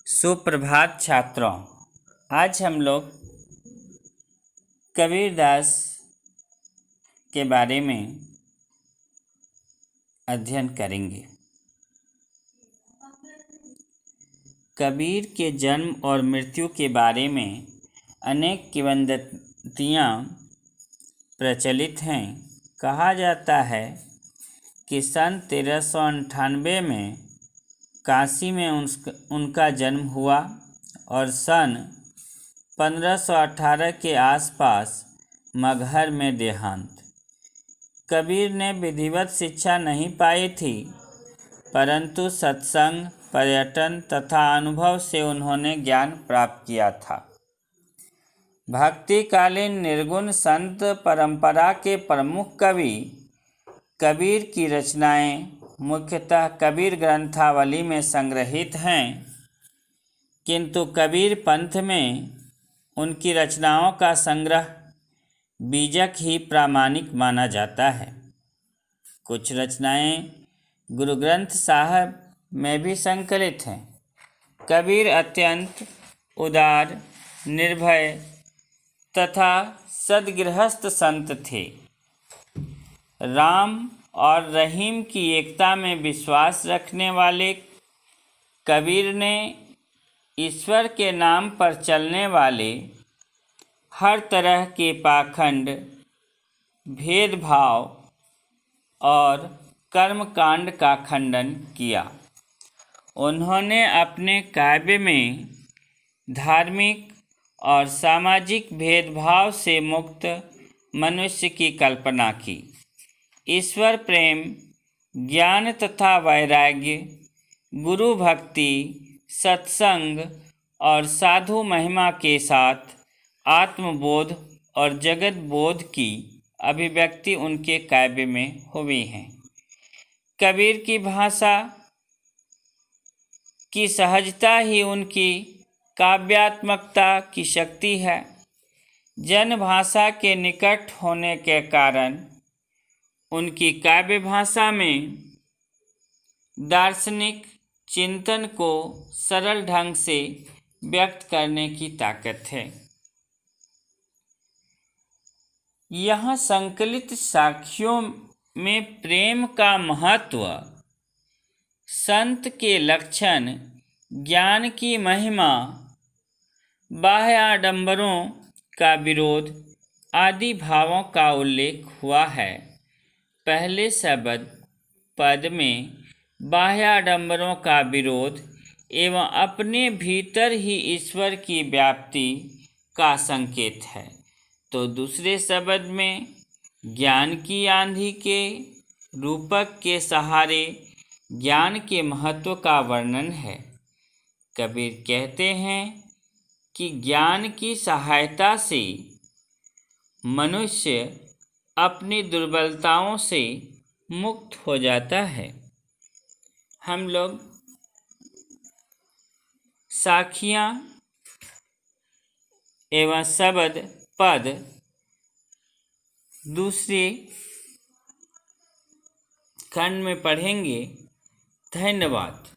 सुप्रभात छात्रों। आज हम लोग कबीरदास के बारे में अध्ययन करेंगे। कबीर के जन्म और मृत्यु के बारे में अनेक किंवदंतियाँ प्रचलित हैं। कहा जाता है कि सन 1398 में काशी में उनका जन्म हुआ और सन 1518 के आसपास मगहर में देहांत। कबीर ने विधिवत शिक्षा नहीं पाई थी, परंतु सत्संग, पर्यटन तथा अनुभव से उन्होंने ज्ञान प्राप्त किया था। भक्तिकालीन निर्गुण संत परंपरा के प्रमुख कवि कबीर की रचनाएं मुख्यतः कबीर ग्रंथावली में संग्रहित हैं, किंतु कबीर पंथ में उनकी रचनाओं का संग्रह बीजक ही प्रामाणिक माना जाता है। कुछ रचनाएं गुरु ग्रंथ साहब में भी संकलित हैं। कबीर अत्यंत उदार, निर्भय तथा सद्गृहस्थ संत थे। राम और रहीम की एकता में विश्वास रखने वाले कबीर ने ईश्वर के नाम पर चलने वाले हर तरह के पाखंड, भेदभाव और कर्मकांड का खंडन किया। उन्होंने अपने काव्य में धार्मिक और सामाजिक भेदभाव से मुक्त मनुष्य की कल्पना की। ईश्वर प्रेम, ज्ञान तथा वैराग्य, गुरु भक्ति, सत्संग और साधु महिमा के साथ आत्मबोध और जगत बोध की अभिव्यक्ति उनके काव्य में हुई है। कबीर की भाषा की सहजता ही उनकी काव्यात्मकता की शक्ति है। जनभाषा के निकट होने के कारण उनकी काव्य भाषा में दार्शनिक चिंतन को सरल ढंग से व्यक्त करने की ताकत है। यहाँ संकलित साखियों में प्रेम का महत्व, संत के लक्षण, ज्ञान की महिमा, बाह्य आडंबरों का विरोध आदि भावों का उल्लेख हुआ है। पहले शब्द पद में बाह्य आडंबरों का विरोध एवं अपने भीतर ही ईश्वर की व्याप्ति का संकेत है, तो दूसरे शब्द में ज्ञान की आंधी के रूपक के सहारे ज्ञान के महत्व का वर्णन है। कबीर कहते हैं कि ज्ञान की सहायता से मनुष्य अपनी दुर्बलताओं से मुक्त हो जाता है। हम लोग साखियाँ एवं शब्द पद दूसरे खंड में पढ़ेंगे। धन्यवाद।